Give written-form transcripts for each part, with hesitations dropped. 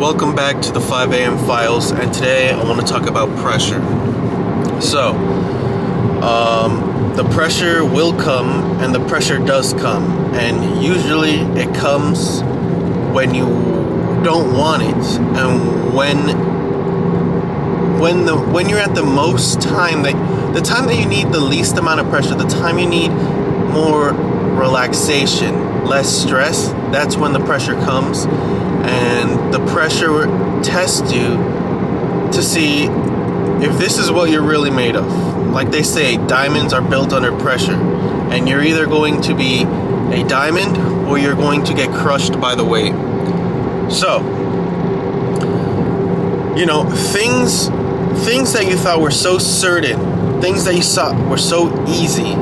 welcome back to the 5 a.m. Files, and today I want to talk about pressure. So, the pressure will come, and the pressure does come, and usually it comes when you don't want it, and when you're at the most time, the time that you need the least amount of pressure, the time you need more relaxation, less stress, that's when the pressure comes. And the pressure tests you to see if this is what you're really made of. Like they say, diamonds are built under pressure, and you're either going to be a diamond or you're going to get crushed by the weight. So, things that you thought were so certain, things that you thought were so easy,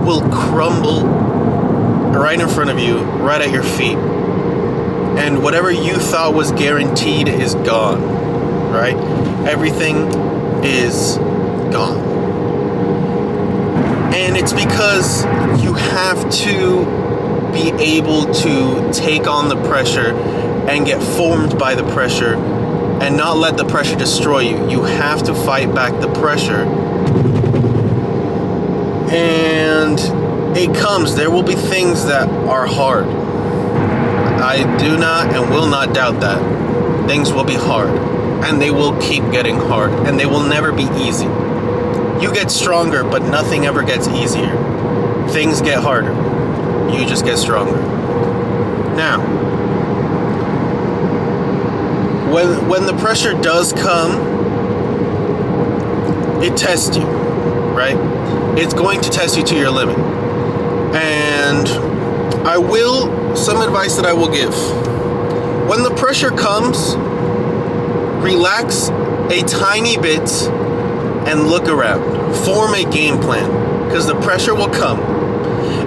will crumble right in front of you, right at your feet. And whatever you thought was guaranteed is gone, right? Everything is gone. And it's because you have to be able to take on the pressure and get formed by the pressure and not let the pressure destroy you. You have to fight back the pressure. And it comes. There will be things that are hard. I do not and will not doubt that. Things will be hard, and they will keep getting hard, and they will never be easy. You get stronger, but nothing ever gets easier. Things get harder. You just get stronger. Now, when the pressure does come, it tests you, right? It's going to test you to your limit. And some advice that I will give. When the pressure comes, relax a tiny bit and look around. Form a game plan, because the pressure will come.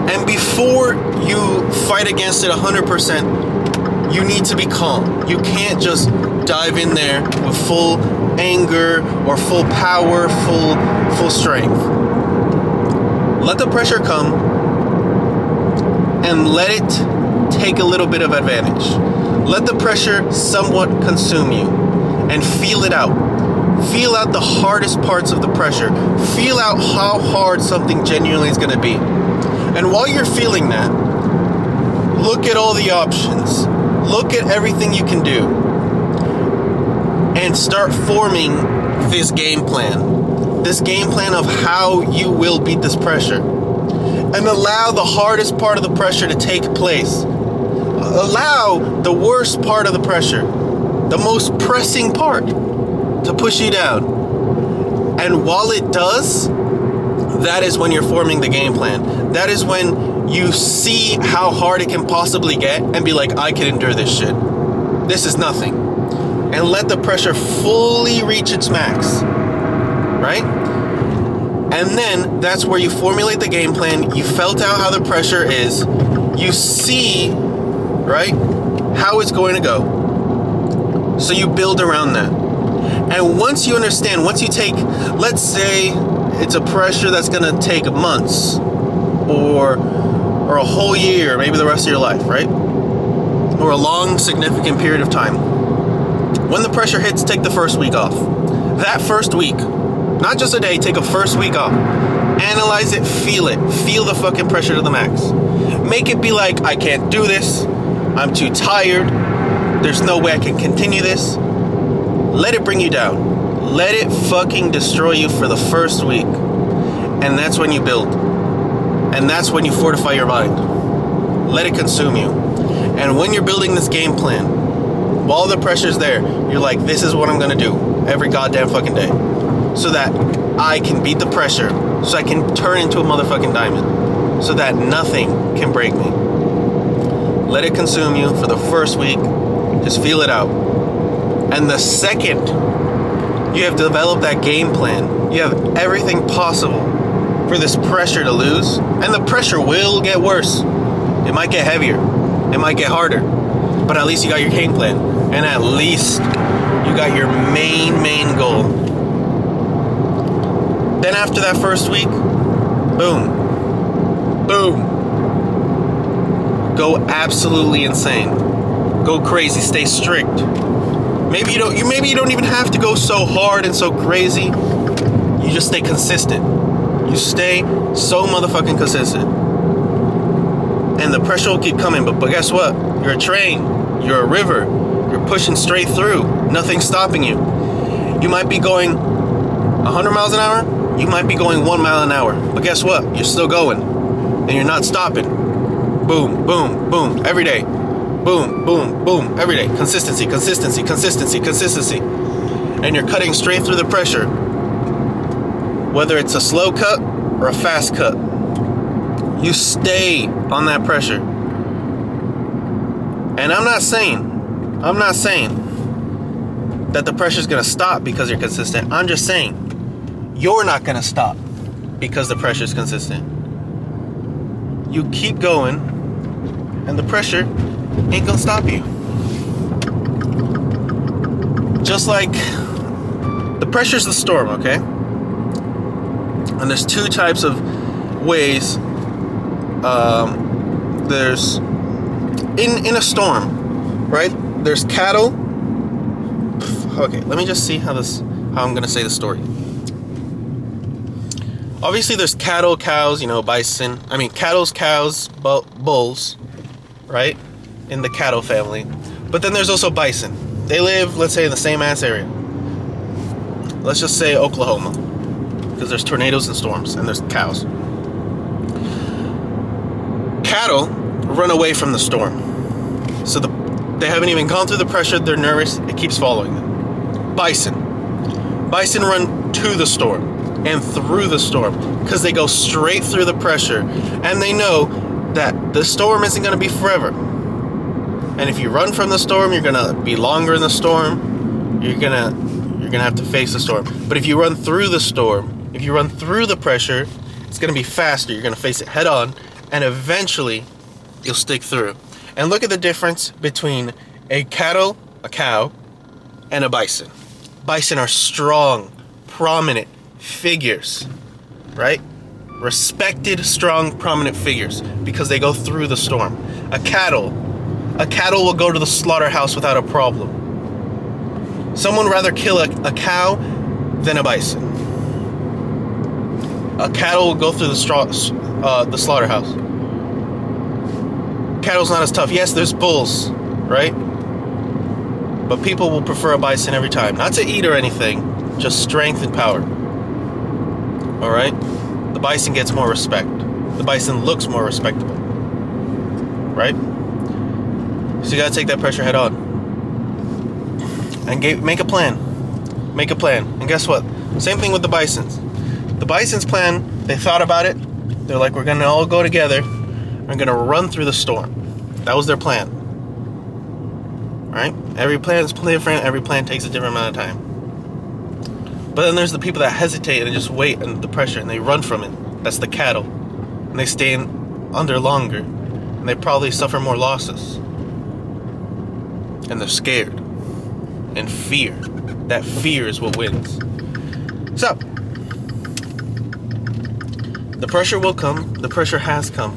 And before you fight against it 100%, you need to be calm. You can't just dive in there with full anger or full power, full strength. Let the pressure come and let it take a little bit of advantage. Let the pressure somewhat consume you and feel it out. Feel out the hardest parts of the pressure. Feel out how hard something genuinely is going to be. And while you're feeling that, look at all the options. Look at everything you can do. And start forming this game plan. This game plan of how you will beat this pressure. And allow the hardest part of the pressure to take place. Allow the worst part of the pressure, the most pressing part, to push you down. And while it does, that is when you're forming the game plan. That is when you see how hard it can possibly get and be like, I can endure this shit. This is nothing. And let the pressure fully reach its max. Right? And then that's where you formulate the game plan. You felt out how the pressure is. You see, right, how it's going to go. So you build around that. And once you understand, once you take, let's say it's a pressure that's going to take months or a whole year, maybe the rest of your life, right? Or a long, significant period of time. When the pressure hits, take the first week off. That first week, not just a day, take a first week off. Analyze it, feel it. Feel the fucking pressure to the max. Make it be like, I can't do this. I'm too tired. There's no way I can continue this. Let it bring you down. Let it fucking destroy you for the first week. And that's when you build. And that's when you fortify your mind. Let it consume you. And when you're building this game plan, while the pressure's there, you're like, this is what I'm gonna do every goddamn fucking day. So that I can beat the pressure, so I can turn into a motherfucking diamond, so that nothing can break me. Let it consume you for the first week. Just feel it out. And the second you have developed that game plan, you have everything possible for this pressure to lose. And the pressure will get worse. It might get heavier. It might get harder. But at least you got your game plan. And at least you got your main goal. Then after that first week, boom. Go absolutely insane. Go crazy. Stay strict. Maybe you don't even have to go so hard and so crazy. You just stay consistent. You stay so motherfucking consistent. And the pressure will keep coming, but guess what? You're a train, you're a river, you're pushing straight through, nothing's stopping you. You might be going 100 miles an hour, you might be going 1 mile an hour, but guess what? You're still going, and you're not stopping. Boom, boom, boom, every day. Boom, boom, boom, every day. Consistency, consistency, consistency, consistency. And you're cutting straight through the pressure. Whether it's a slow cut or a fast cut, you stay on that pressure. And I'm not saying that the pressure's gonna stop because you're consistent. I'm just saying you're not gonna stop because the pressure's consistent. You keep going, and the pressure ain't gonna stop you. Just like the pressure's the storm, okay? And there's two types of ways. There's in a storm, right? There's cattle. Okay, let me just see how I'm gonna say the story. Obviously, there's cattle, cows, bison. I mean, cattle's cows, bulls, right? In the cattle family. But then there's also bison. They live, let's say, in the same ass area. Let's just say Oklahoma, because there's tornadoes and storms, and there's cows. Cattle run away from the storm. So they haven't even gone through the pressure, they're nervous, it keeps following them. Bison run to the storm and through the storm, because they go straight through the pressure, and they know that the storm isn't going to be forever. And if you run from the storm, you're going to be longer in the storm. You're going to have to face the storm. But if you run through the storm, if you run through the pressure, it's going to be faster. You're going to face it head on, and eventually you'll stick through. And look at the difference between a cow, and a bison. Bison are strong, prominent figures, right? Respected, strong, prominent figures, because they go through the storm. A cattle will go to the slaughterhouse without a problem. Someone would rather kill a cow than a bison. A cattle will go through the slaughterhouse. Cattle's not as tough. Yes, there's bulls, right? But people will prefer a bison every time. Not to eat or anything, just strength and power. All right? The bison gets more respect. The bison looks more respectable. Right? So you gotta take that pressure head on. And make a plan. Make a plan. And guess what? Same thing with the bisons. The bison's plan, they thought about it. They're like, we're gonna all go together. We're gonna run through the storm. That was their plan. Right? Every plan is different. Every plan takes a different amount of time. But then there's the people that hesitate and just wait under the pressure and they run from it. That's the cattle. And they stay under longer. And they probably suffer more losses. And they're scared. And fear. That fear is what wins. So, the pressure will come. The pressure has come.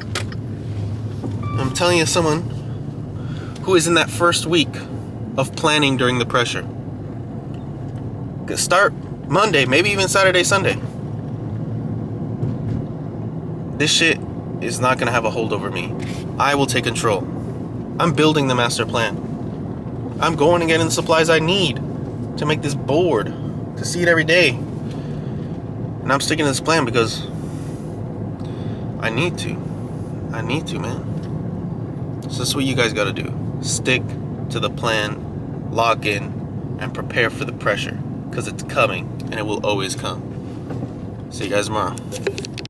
I'm telling you, someone who is in that first week of planning during the pressure. Start Monday, maybe even Saturday, Sunday. This shit is not going to have a hold over me. I will take control. I'm building the master plan. I'm going and getting the supplies I need to make this board, to see it every day. And I'm sticking to this plan because I need to. I need to, man. So that's what you guys got to do. Stick to the plan, lock in, and prepare for the pressure, because it's coming and it will always come. See you guys tomorrow.